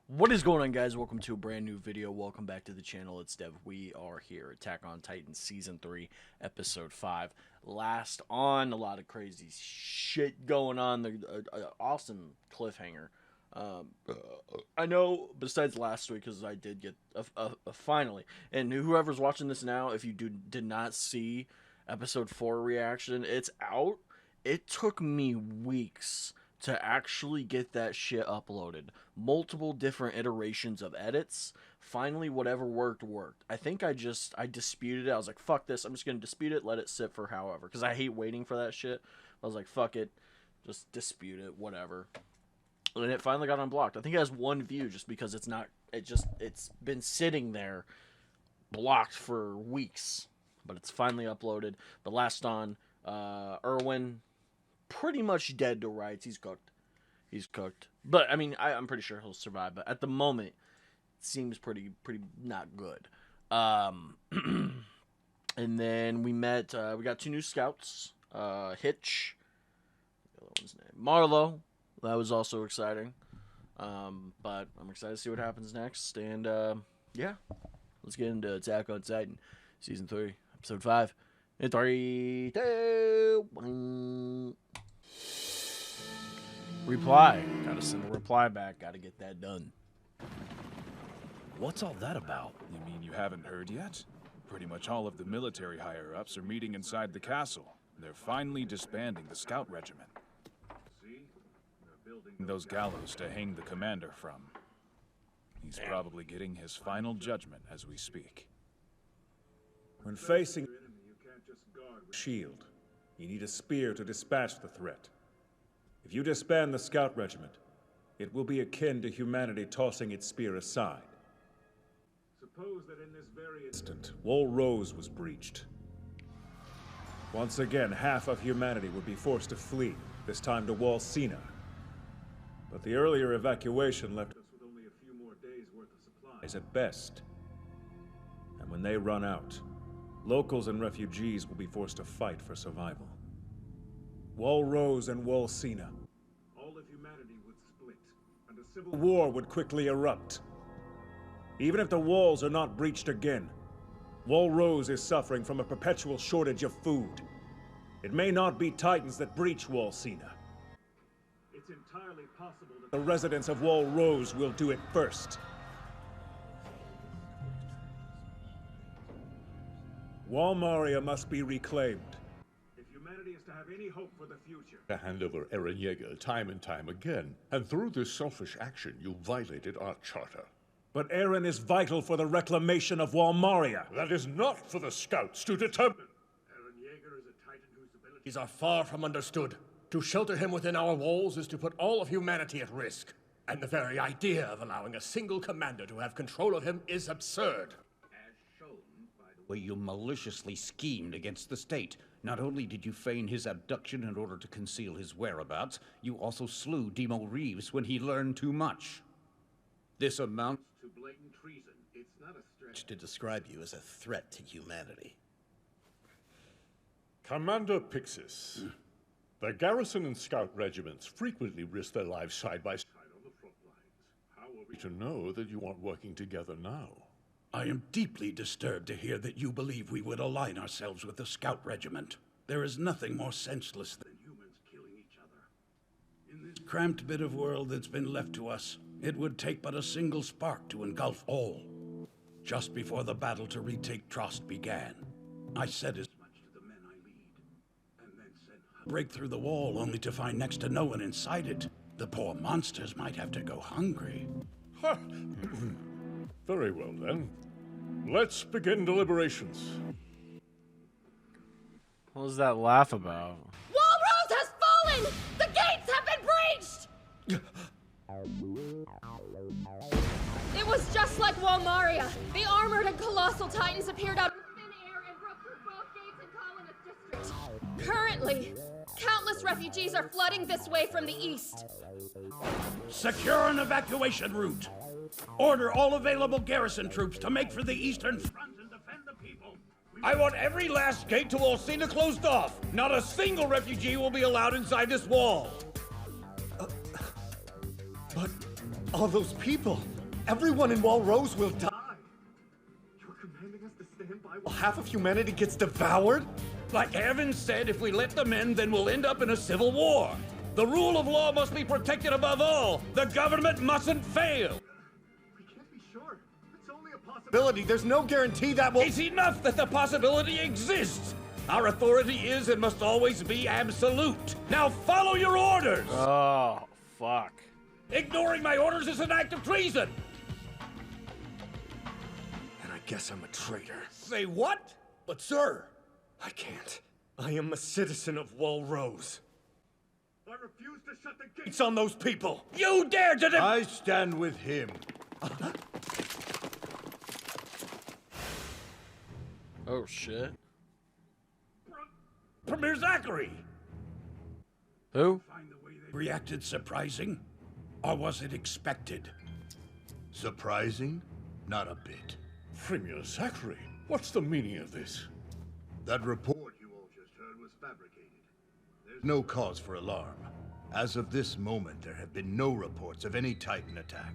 What is going on, guys? Welcome to a brand new video. Welcome back to the channel. It's Dev. We are here, Attack on Titan Season 3, Episode 5. Last on, a lot of crazy shit going on. The awesome cliffhanger. I know, besides last week, because I did get a finally, and whoever's watching this now, if you did not see Episode 4 reaction, it's out. It took me weeks to actually get that shit uploaded. Multiple different iterations of edits. Finally, whatever worked. I think I disputed it. I was like, fuck this. I'm just going to dispute it, let it sit for however. Because I hate waiting for that shit. I was like, fuck it. Just dispute it, whatever. And it finally got unblocked. I think it has one view just because it's been sitting there blocked for weeks. But it's finally uploaded. The last on, Erwin, pretty much dead to rights. He's cooked. But I mean, I'm pretty sure he'll survive. But at the moment, it seems pretty not good. And then we met. We got two new scouts. Hitch. The other one's name Marlowe. That was also exciting. But I'm excited to see what happens next. And yeah, let's get into Attack on Titan, Season 3, Episode 5. In 3, 2, 1. Reply. Gotta send a reply back. Gotta get that done. What's all that about? You mean you haven't heard yet? Pretty much all of the military higher-ups are meeting inside the castle. They're finally disbanding the scout regiment. See? They're building those gallows to hang the commander from. He's probably getting his final judgment as we speak. When facing shield, you need a spear to dispatch the threat. If you disband the scout regiment, it will be akin to humanity tossing its spear aside. Suppose that in this very instant, Wall Rose was breached. Once again, half of humanity would be forced to flee, this time to Wall Sina. But the earlier evacuation left us with only a few more days' worth of supplies at best. And when they run out, locals and refugees will be forced to fight for survival. Wall Rose and Wall Sina. All of humanity would split, and a civil war would quickly erupt. Even if the walls are not breached again, Wall Rose is suffering from a perpetual shortage of food. It may not be Titans that breach Wall Sina. It's entirely possible that the residents of Wall Rose will do it first. Wall Maria must be reclaimed. If humanity is to have any hope for the future. To hand over Eren Yeager time and time again, and through this selfish action, you violated our charter. But Eren is vital for the reclamation of Wall Maria. That is not for the scouts to determine. Eren Yeager is a Titan whose abilities These are far from understood. To shelter him within our walls is to put all of humanity at risk. And the very idea of allowing a single commander to have control of him is absurd. Way you maliciously schemed against the state. Not only did you feign his abduction in order to conceal his whereabouts, you also slew Demo Reeves when he learned too much. This amounts to blatant treason. It's not a stretch To describe you as a threat to humanity. Commander Pixis, the garrison and scout regiments frequently risk their lives side by side on the front lines. How are we to know that you aren't working together now? I am deeply disturbed to hear that you believe we would align ourselves with the Scout Regiment. There is nothing more senseless than humans killing each other. In this cramped bit of world that's been left to us, it would take but a single spark to engulf all. Just before the battle to retake Trost began, I said as much to the men I lead, and then said, break through the wall only to find next to no one inside it. The poor monsters might have to go hungry. Ha! Very well then. Let's begin deliberations. What was that laugh about? Wall Rose has fallen! The gates have been breached! It was just like Walmaria. The armored and colossal titans appeared out of thin air and broke through both gates in Colonist District. Currently, countless refugees are flooding this way from the east. Secure an evacuation route. Order all available garrison troops to make for the eastern front and defend the people. I want every last gate to Wall Sina closed off. Not a single refugee will be allowed inside this wall. But all those people, Everyone in Walrose will die. You're commanding us to stand by while half of humanity gets devoured? Like Evan said, if we let them in, then we'll end up in a civil war. The rule of law must be protected above all. The government mustn't fail. We can't be sure. It's only a possibility. There's no guarantee that will... It's enough that the possibility exists. Our authority is and must always be absolute. Now follow your orders. Oh, fuck. Ignoring my orders is an act of treason. And I guess I'm a traitor. Say what? But sir, I can't. I am a citizen of Walrose. I refuse to shut the gates on those people. You dare to I stand with him. Oh, shit. Premier Zachary. Who? Reacted surprising? Or was it expected? Surprising? Not a bit. Premier Zachary, what's the meaning of this? That report you all just heard was fabricated. There's no cause for alarm. As of this moment, there have been no reports of any Titan attack.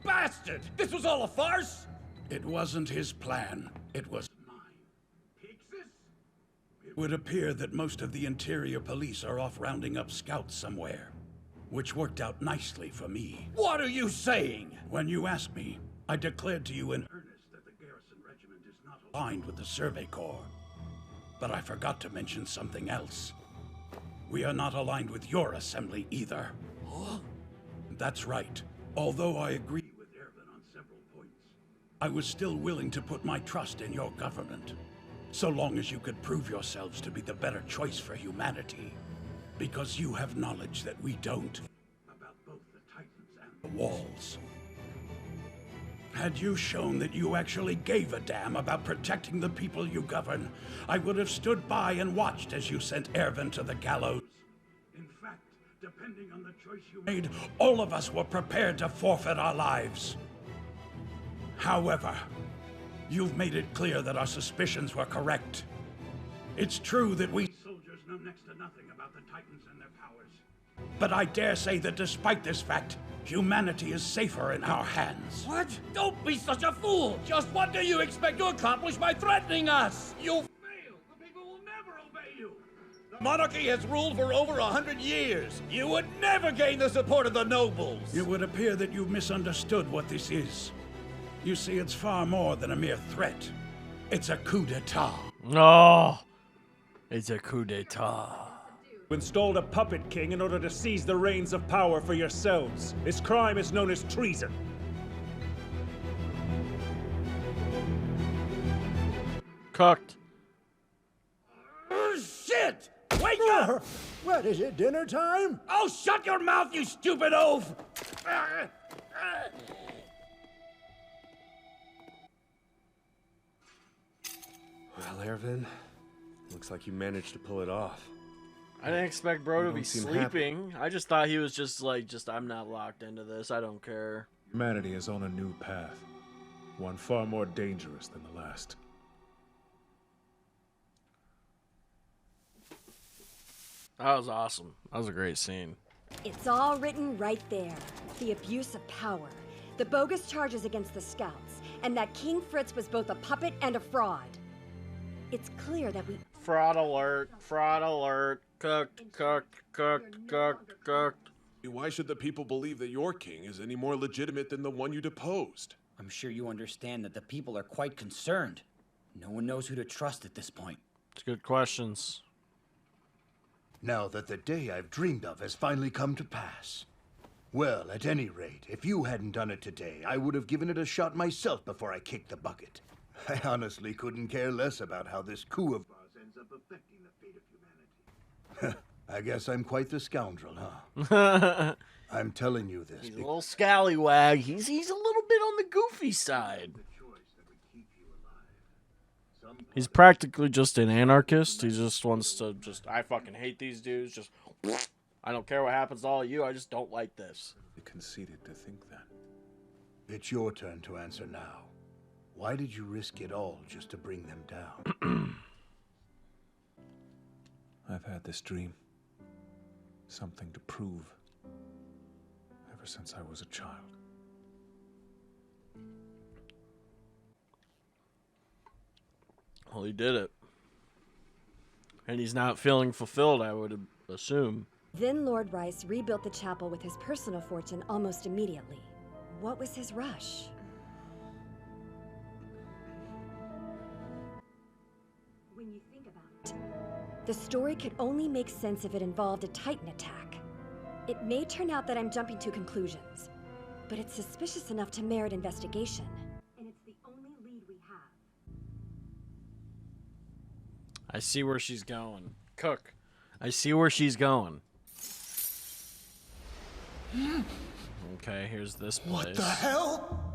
Bastard! This was all a farce? It wasn't his plan. It was mine. It would appear that most of the interior police are off rounding up scouts somewhere, which worked out nicely for me. What are you saying? When you asked me, I declared to you in earnest that the Garrison Regiment is not aligned with the Survey Corps. But I forgot to mention something else. We are not aligned with your assembly either. Huh? That's right. Although I agree with Erwin on several points, I was still willing to put my trust in your government, so long as you could prove yourselves to be the better choice for humanity. Because you have knowledge that we don't about both the Titans and the Walls. Had you shown that you actually gave a damn about protecting the people you govern, I would have stood by and watched as you sent Erwin to the gallows. In fact, depending on the choice you made, all of us were prepared to forfeit our lives. However, you've made it clear that our suspicions were correct. It's true that we soldiers know next to nothing about the Titans and their powers. But I dare say that despite this fact, humanity is safer in our hands. What? Don't be such a fool! Just what do you expect to accomplish by threatening us? You fail! The people will never obey you! The monarchy has ruled for over 100 years. You would never gain the support of the nobles! It would appear that you've misunderstood what this is. You see, it's far more than a mere threat. It's a coup d'etat. No! It's a coup d'etat. You installed a puppet king in order to seize the reins of power for yourselves. This crime is known as treason. Cooked. Oh, shit! Wake up! What is it, dinner time? Oh, shut your mouth, you stupid oaf! Well, Erwin, looks like you managed to pull it off. I didn't expect bro to be don't seem sleeping. I just thought he was just like, I'm not locked into this. I don't care. Humanity is on a new path, one far more dangerous than the last. That was awesome. That was a great scene. It's all written right there. The abuse of power, the bogus charges against the scouts, and that King Fritz was both a puppet and a fraud. It's clear that we... Fraud alert. Fraud alert. Cooked, cooked, cooked, cooked, cooked. Why should the people believe that your king is any more legitimate than the one you deposed? I'm sure you understand that the people are quite concerned. No one knows who to trust at this point. It's good questions. Now that the day I've dreamed of has finally come to pass. Well, at any rate, if you hadn't done it today, I would have given it a shot myself before I kicked the bucket. I honestly couldn't care less about how this coup of ours ends up affecting the fate of humanity. I guess I'm quite the scoundrel, huh? I'm telling you this. He's a little scallywag. He's a little bit on the goofy side. He's practically just an anarchist. He just wants to I fucking hate these dudes. Just, I don't care what happens to all of you. I just don't like this. Conceited to think that. It's your turn to answer now. Why did you risk it all just to bring them down? I've had this dream. Something to prove. Ever since I was a child. Well, he did it. And he's not feeling fulfilled, I would assume. Then Lord Rice rebuilt the chapel with his personal fortune almost immediately. What was his rush? When you think about it, the story could only make sense if it involved a Titan attack. It may turn out that I'm jumping to conclusions, but it's suspicious enough to merit investigation. And it's the only lead we have. I see where she's going. Cook. I see where she's going. Okay, here's this place. What the hell?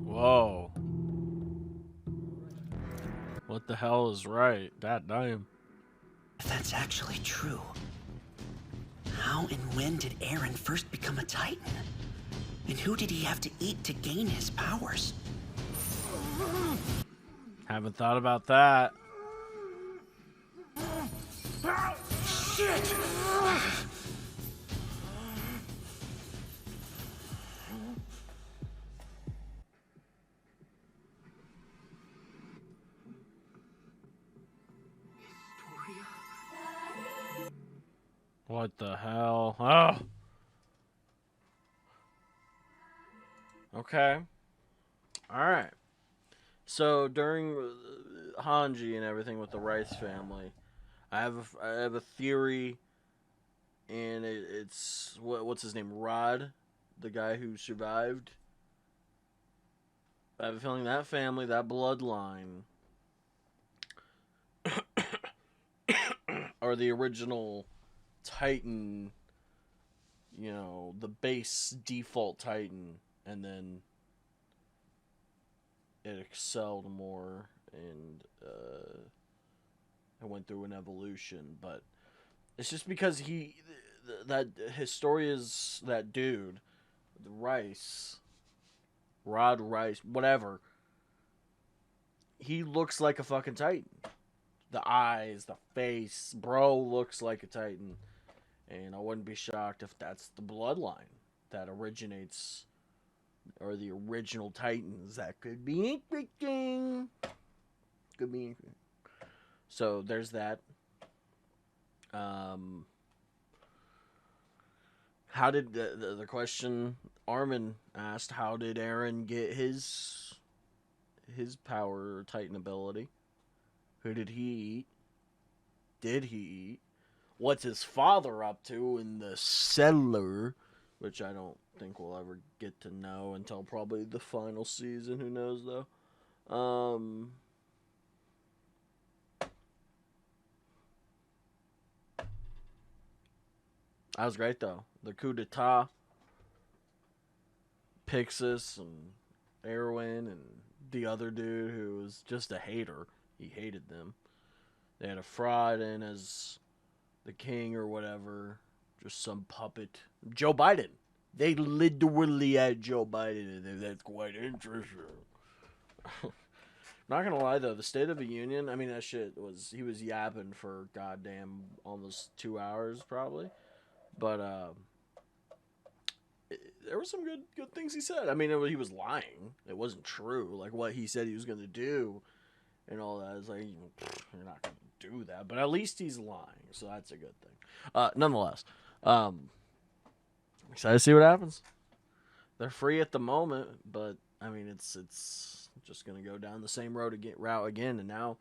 Whoa. What the hell is right? God damn. If that's actually true, how and when did Eren first become a Titan? And who did he have to eat to gain his powers? Haven't thought about that. Shit! What the hell? Oh! Okay. Alright. So, during Hanji and everything with the Rice family, I have a theory, and it's... What's his name? Rod? The guy who survived? I have a feeling that family, that bloodline, are the original Titan, you know, the base default Titan, and then it excelled more and it went through an evolution. But it's just because that Historia's that dude, the Rice, Rod Rice, whatever, he looks like a fucking Titan. The eyes, the face, bro looks like a Titan. And I wouldn't be shocked if that's the bloodline that originates, or the original Titans. That could be interesting. Could be interesting. So there's that. How did the question Armin asked? How did Eren get his power or Titan ability? Who did he eat? Did he eat? What's his father up to in the cellar? Which I don't think we'll ever get to know until probably the final season. Who knows, though? That was great, though. The coup d'etat. Pixis and Erwin and the other dude who was just a hater. He hated them. They had a fraud in as the king or whatever. Just some puppet. Joe Biden. They literally had Joe Biden in there. That's quite interesting. Not gonna lie though, the State of the Union, I mean that shit was, he was yapping for goddamn almost 2 hours probably. But there were some good things he said. I mean, he was lying. It wasn't true. Like what he said he was gonna do and all that. It's like, you're not gonna do that. But at least he's lying, so that's a good thing. Nonetheless, excited to see what happens. They're free at the moment, but I mean, it's just gonna go down the same route again, and now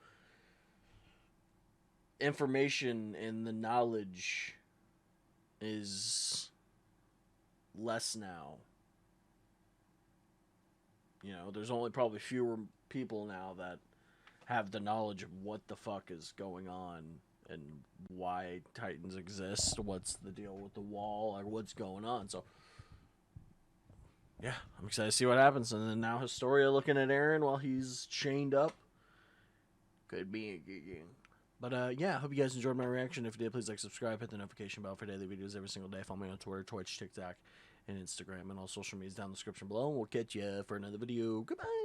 information and the knowledge is less now. You know, there's only probably fewer people now that have the knowledge of what the fuck is going on and why Titans exist, what's the deal with the wall, or what's going on. So, yeah, I'm excited to see what happens. And then now Historia looking at Eren while he's chained up. Could be a good game. But, yeah, I hope you guys enjoyed my reaction. If you did, please like, subscribe, hit the notification bell for daily videos every single day. Follow me on Twitter, Twitch, TikTok, and Instagram, and all social medias down in the description below. And we'll catch you for another video. Goodbye!